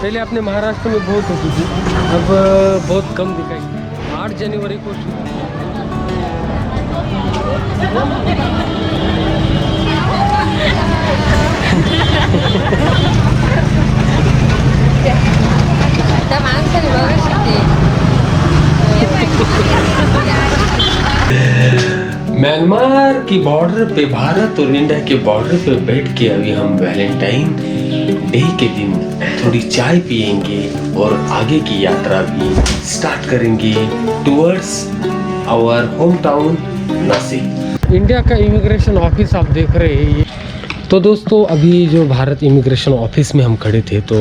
पहले अपने महाराष्ट्र में बहुत होती थी, अब बहुत कम दिखाई। 8 जनवरी को शुरू किया। म्यांमार की बॉर्डर पे, भारत और इंडिया के बॉर्डर पे बैठ के अभी हम वैलेंटाइन डे के दिन थोड़ी चाय पियेंगे और आगे की यात्रा भी स्टार्ट करेंगे towards our home town Nashik. India का इमिग्रेशन ऑफिस आप देख रहे हैं ये। तो दोस्तों अभी जो भारत इमिग्रेशन ऑफिस में हम खड़े थे तो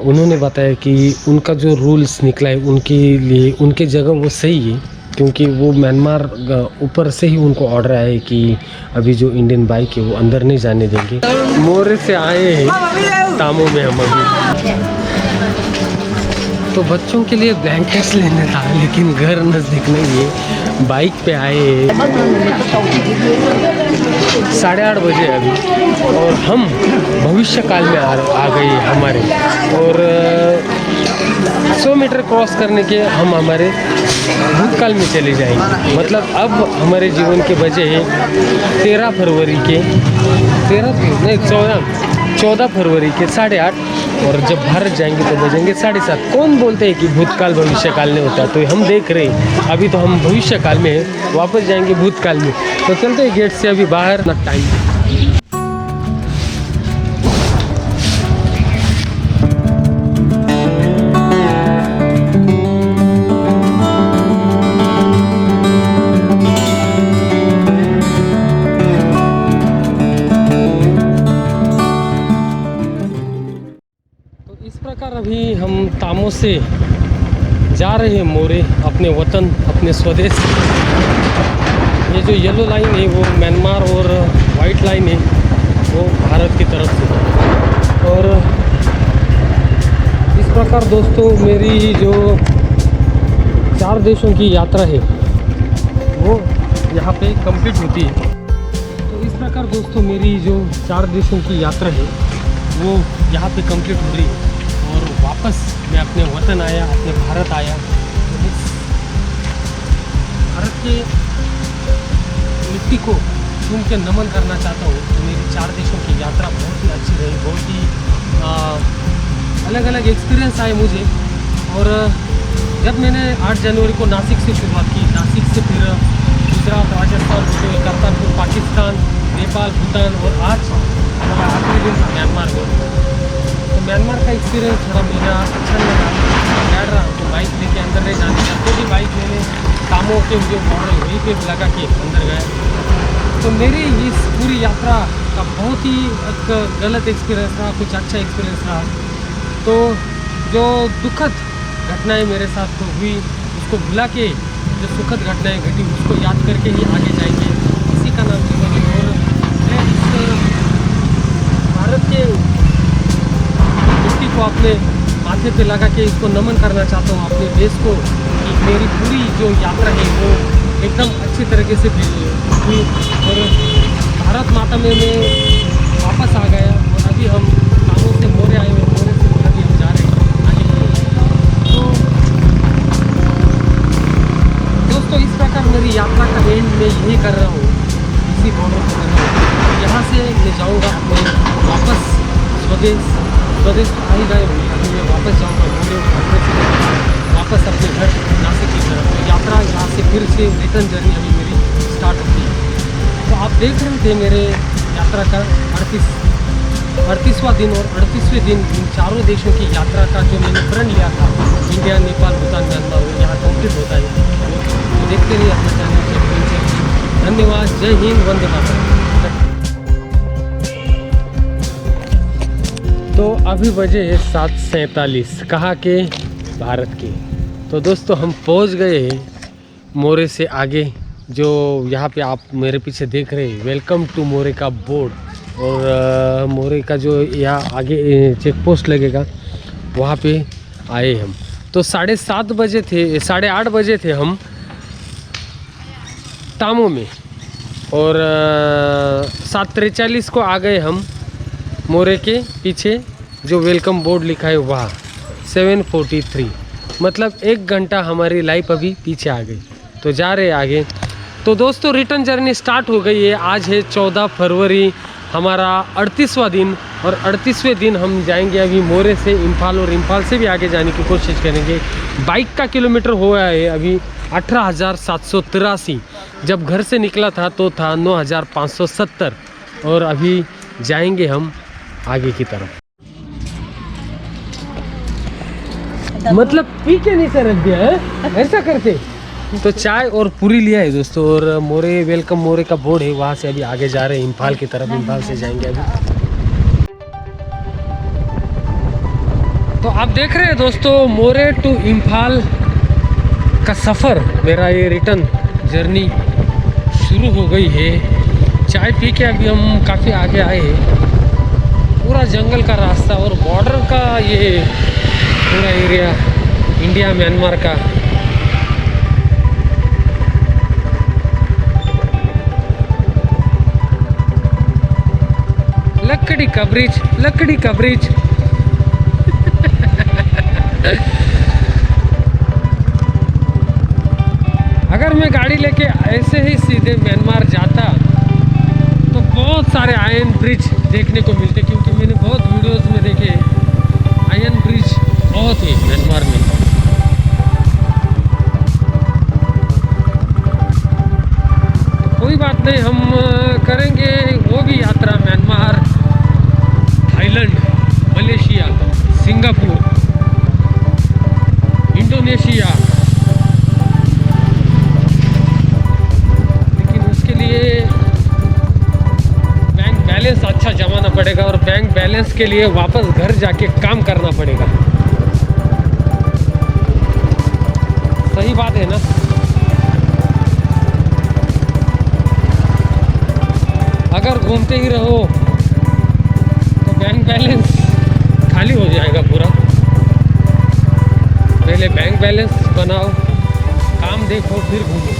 उन्होंने बताया कि उनका जो रूल्स निकला है उनके लिए, उनके जगह वो सही है, क्योंकि वो म्यांमार ऊपर से ही उनको ऑर्डर आया है कि अभी जो इंडियन बाइक है वो अंदर नहीं जाने देंगे। मोरे से आए हैं तामो में हम अभी। तो बच्चों के लिए ब्लैंकेट्स लेने था, लेकिन घर नज़दीक नहीं है। बाइक पे आए 8:30 बजे अभी, और हम भविष्य काल में आ गए हमारे, और 100 मीटर क्रॉस करने के हम हमारे भूतकाल में चले जाएंगे। मतलब अब हमारे जीवन के बजे हैं 13 फरवरी के 14 फरवरी के 8:30, और जब भारत जाएंगे तो बजेंगे 7:30। कौन बोलते हैं कि भूतकाल भविष्य काल में होता है, तो हम देख रहे हैं अभी तो हम भविष्य काल में हैं, वापस जाएंगे भूतकाल में। तो चलते हैं गेट से अभी बाहर ना टाइम। अभी हम तामो से जा रहे हैं मोरे, अपने वतन, अपने स्वदेश। ये जो येलो लाइन है वो म्यांमार और वाइट लाइन है वो भारत की तरफ से। और इस प्रकार दोस्तों मेरी जो 4 देशों की यात्रा है वो यहाँ पे कंप्लीट होती है। तो इस प्रकार दोस्तों मेरी जो 4 देशों की यात्रा है वो यहाँ पे कंप्लीट हो रही है, और वापस मैं अपने वतन आया, अपने भारत आया। तो इस भारत के मिट्टी को चूम के नमन करना चाहता हूँ। तो मेरी 4 देशों की यात्रा बहुत ही अच्छी रही, बहुत ही अलग अलग एक्सपीरियंस आए मुझे। और जब मैंने 8 जनवरी को नासिक से शुरुआत की, नासिक से फिर गुजरात, राजस्थान, करतारपुर, पाकिस्तान, नेपाल, भूटान, और आज हमारा आखिरी दिन था म्यांमार में। तो म्यांमार का एक्सपीरियंस थोड़ा मेरा अच्छा नहीं रहा, डर रहा तो बाइक लेके अंदर नहीं जाने का। तो भी बाइक मैंने तामो के जो बॉर्डर वहीं पे लगा के अंदर गया। तो मेरी इस पूरी यात्रा का बहुत ही एक गलत एक्सपीरियंस रहा, कुछ अच्छा एक्सपीरियंस रहा। तो जो दुखद घटनाएं मेरे साथ तो हुई, उसको भुला के जो सुखद घटनाएं घटी उसको याद करके ही आगे जाएंगे। इसी का नाम जीवन है। और मैं इस भारत के मिट्टी को अपने माथे पे लगा के इसको नमन करना चाहता हूँ अपने देश को, कि मेरी पूरी जो यात्रा है वो एकदम अच्छी तरीके से हुई। और भारत माता में मैं वापस आ गया, और अभी हम तामो से मोरे आए हुए, मोरे से अभी हम जा रहे हैं आगे। तो दोस्तों इस प्रकार मेरी यात्रा का एंड मैं यही कर रहा हूँ, इसी बॉर्डर पर कर रहा हूँ। यहाँ से मैं जाऊँगा अपने वापस स्वदेश आ ही गए हुए, अभी मैं वापस जाऊँगा मोरे, वापस अपने घर नासिक की तरफ। तो यात्रा यहाँ से फिर से रिटर्न जर्नी अभी मेरी स्टार्ट होती है। तो आप देख रहे थे मेरे यात्रा का 38वां दिन, और 38वें दिन इन 4 देशों की यात्रा का जो मैंने प्रण लिया था, इंडिया, नेपाल, भूटान, म्यांमार, वो यहाँ कंप्लीट होता है। तो देखते रहिए अपने चैनल से। धन्यवाद। जय हिंद, वंदे मातरम। तो अभी बजे 7:47 कहाँ के, भारत के। तो दोस्तों हम पहुँच गए हैं मोरे से आगे, जो यहाँ पे आप मेरे पीछे देख रहे हैं, वेलकम टू मोरे का बोर्ड। और मोरे का जो यहाँ आगे चेक पोस्ट लगेगा वहाँ पे आए हम। तो 7:30 बजे थे, 8:30 बजे थे हम तामो में, और 7:43 को आ गए हम मोरे के पीछे जो वेलकम बोर्ड लिखा है वहाँ 7:43, मतलब 1 घंटा हमारी लाइफ अभी पीछे आ गई। तो जा रहे आगे। तो दोस्तों रिटर्न जर्नी स्टार्ट हो गई है। आज है 14 फरवरी, हमारा 38वां दिन, और 38वें दिन हम जाएंगे अभी मोरे से इम्फाल, और इम्फाल से भी आगे जाने की कोशिश करेंगे। बाइक का किलोमीटर हुआ है अभी 18,783। जब घर से निकला था तो था 9,570, और अभी जाएंगे हम आगे की तरफ। मतलब पी के नीचे रख दिया है ऐसा करके। तो चाय और पूरी लिया है दोस्तों, और मोरे वेलकम मोरे का बोर्ड है, वहाँ से अभी आगे जा रहे हैं इम्फाल की तरफ। इम्फाल से जाएंगे अभी। तो आप देख रहे हैं दोस्तों मोरे टू इम्फाल का सफ़र, मेरा ये रिटर्न जर्नी शुरू हो गई है। चाय पी के अभी हम काफ़ी आगे आए हैं। पूरा जंगल का रास्ता और बॉर्डर का ये पूरा एरिया इंडिया म्यांमार का। लकड़ी का ब्रिज, लकड़ी का ब्रिज। अगर मैं गाड़ी लेके ऐसे ही सीधे म्यांमार जाता तो बहुत सारे आयरन ब्रिज देखने को मिलते, क्योंकि मैंने बहुत वीडियोस में देखे आयरन ब्रिज बहुत है म्यांमार में। कोई बात नहीं, हम करेंगे वो भी यात्रा, Myanmar, Thailand, Malaysia, Singapore, Indonesia. लेकिन उसके लिए बैंक बैलेंस अच्छा जमाना पड़ेगा, और बैंक बैलेंस के लिए वापस घर जाके काम करना पड़ेगा। सही बात है ना। अगर घूमते ही रहो तो बैंक बैलेंस खाली हो जाएगा पूरा। पहले बैंक बैलेंस बनाओ, काम देखो, फिर घूमो।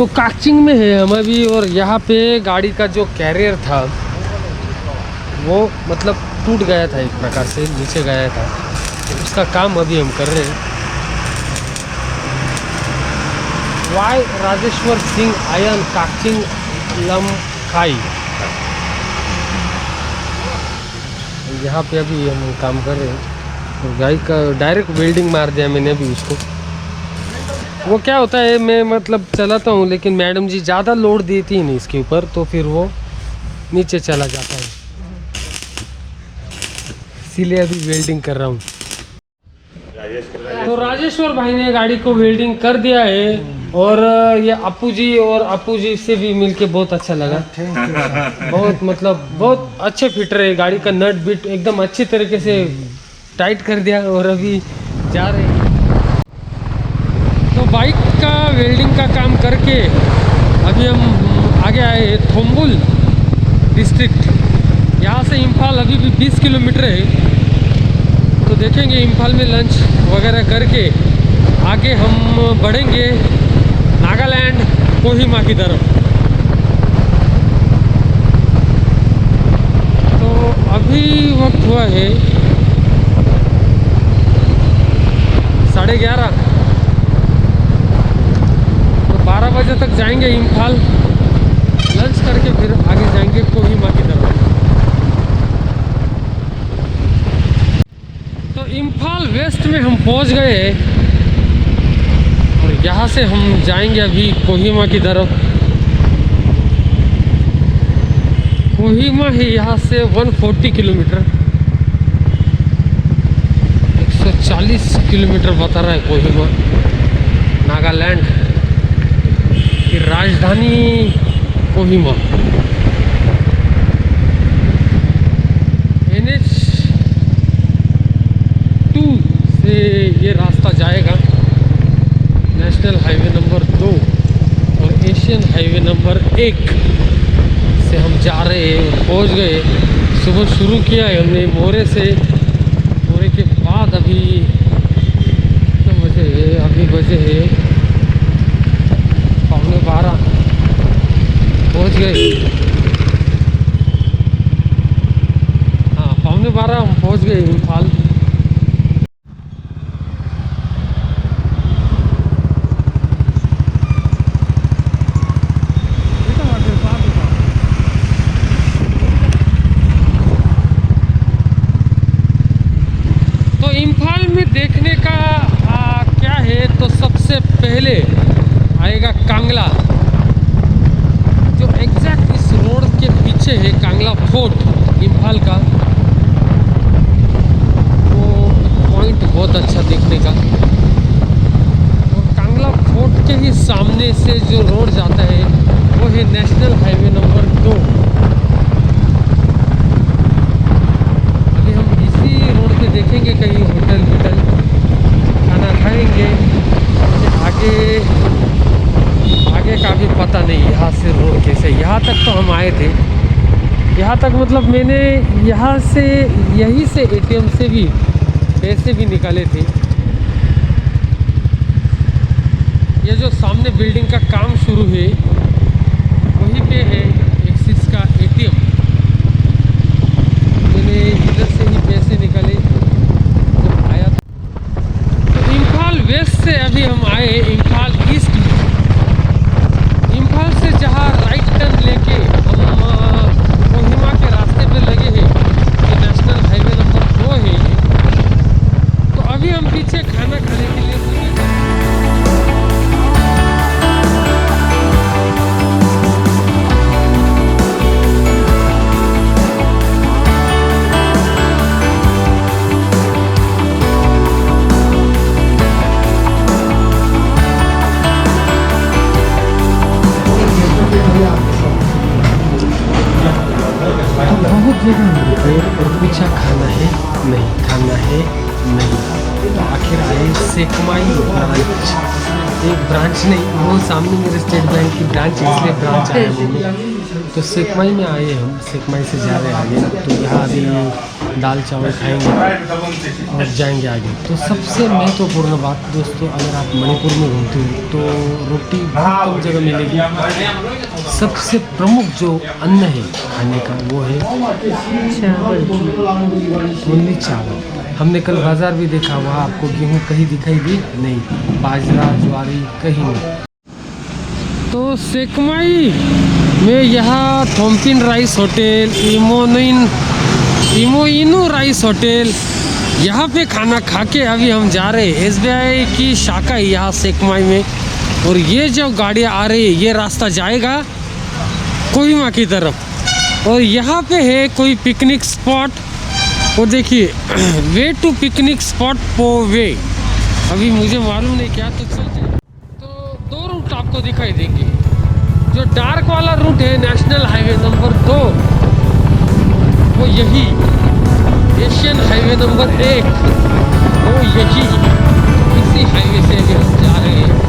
तो काकचिंग में है हम अभी, और यहाँ पे गाड़ी का जो कैरियर था वो मतलब टूट गया था, एक प्रकार से नीचे गया था, तो उसका काम अभी हम कर रहे हैं। वाई राजेश्वर सिंह आयन काकचिंग लमखाई, यहाँ पे अभी हम काम कर रहे हैं। तो गाड़ी का डायरेक्ट वेल्डिंग मार दिया मैंने अभी उसको। वो क्या होता है, मैं मतलब चलाता हूँ लेकिन मैडम जी ज़्यादा लोड देती ही नहीं इसके ऊपर, तो फिर वो नीचे चला जाता है, इसीलिए अभी वेल्डिंग कर रहा हूँ। तो राजेश्वर भाई ने गाड़ी को वेल्डिंग कर दिया है, और ये अप्पू जी से भी मिलके बहुत अच्छा लगा। बहुत मतलब बहुत अच्छे फिटर है, गाड़ी का नट बिट एकदम अच्छी तरीके से टाइट कर दिया, और अभी जा रहे हैं। तो बाइक का वेल्डिंग का काम करके अभी हम आगे आए थोम्बुल डिस्ट्रिक्ट। यहाँ से इम्फाल अभी भी 20 किलोमीटर है, तो देखेंगे इम्फाल में लंच वगैरह करके आगे हम बढ़ेंगे नागालैंड कोहिमा की तरफ। तो अभी वक्त हुआ है 11:30, तो 12 बजे तक जाएंगे इम्फाल, लंच करके फिर आगे जाएंगे कोहिमा की तरफ। तो इम्फाल वेस्ट में हम पहुंच गए हैं, और यहाँ से हम जाएंगे अभी कोहिमा की तरफ। कोहिमा है यहाँ से 140 किलोमीटर, 140 किलोमीटर बता रहा है कोहिमा, नागालैंड की राजधानी कोहिमा। NH2 से ये रास्ता जाएगा, नेशनल हाईवे नंबर 2 और एशियन हाईवे नंबर 1 से हम जा रहे हैं। पहुंच गए, सुबह शुरू किया है हमने मोरे से। मोरे के बाद अभी कितने बजे है, अभी बजे है 12:15, पहुंच गए। हाँ 12:15 हम पहुंच गए इम्फाल। तो इम्फाल में देखने का क्या है, तो सबसे पहले आएगा कांगला, जो एग्जैक्ट इस रोड के पीछे है कांगला फोर्ट इम्फाल का। वो पॉइंट बहुत अच्छा देखने का। और कांगला फोर्ट के ही सामने से जो रोड जाता है वो है नेशनल हाईवे नंबर 2। अभी हम इसी रोड पे देखेंगे कहीं होटल वोटल, खाना खाएंगे। आगे का भी पता नहीं, यहाँ से रोड कैसे। यहाँ तक तो हम आए थे, यहाँ तक मतलब मैंने यहाँ से यहीं से ATM से भी पैसे भी निकाले थे। ये जो सामने बिल्डिंग का काम शुरू है वहीं पे है एक्सिस का ATM। मैंने इधर से ही पैसे निकाले जब आया था। तो इम्फाल वेस्ट से अभी हम आए इम्फाल ईस्ट में। इम्फाल से जहाँ राइट टर्न लेके हम कोहिमा के रास्ते पे लगे हैं, जो नेशनल हाईवे नंबर 2 है ये। तो अभी हम पीछे खाना खाने के लिए और पूछा खाना है नहीं, खाना है नहीं, तो आखिर आए सेकमाई ब्रांच। एक ब्रांच नहीं, वो सामने मेरे स्टेट बैंक की ब्रांच है, इसलिए ब्रांच आया मैंने। तो सेकमाई में आए हम, सेकमाई से जा रहे आगे। तो यहाँ अभी दाल चावल खाएंगे और जाएंगे आगे। तो सबसे महत्वपूर्ण बात दोस्तों, अगर आप मणिपुर में घूमते हो तो रोटी बहुत कम जगह मिलेगी। सबसे प्रमुख जो अन्न है खाने का वो है चावल, ओनली चावल। हमने कल बाज़ार भी देखा, वहाँ आपको गेहूँ कहीं दिखाई दी नहीं, बाजरा ज्वारी कहीं नहीं। तो सेकमाई में यहाँ थोम्पिन राइस होटल, इमोइनो राइस होटल, यहाँ पे खाना खा के अभी हम जा रहे हैं। SBI की शाखा है यहाँ सेकमाई में। और ये जो गाड़ियाँ आ रही है ये रास्ता जाएगा कोहिमा की तरफ। और यहाँ पे है कोई पिकनिक स्पॉट, वो देखिए वे टू पिकनिक स्पॉट पोवे। अभी मुझे मालूम नहीं क्या, तो चलते। तो 2 रूट आपको दिखाई देंगे। जो डार्क वाला रूट है नेशनल हाईवे नंबर 2, वो यही। एशियन हाईवे नंबर 1 वो यही, इसी हाईवे से अभी हम जा रहे हैं।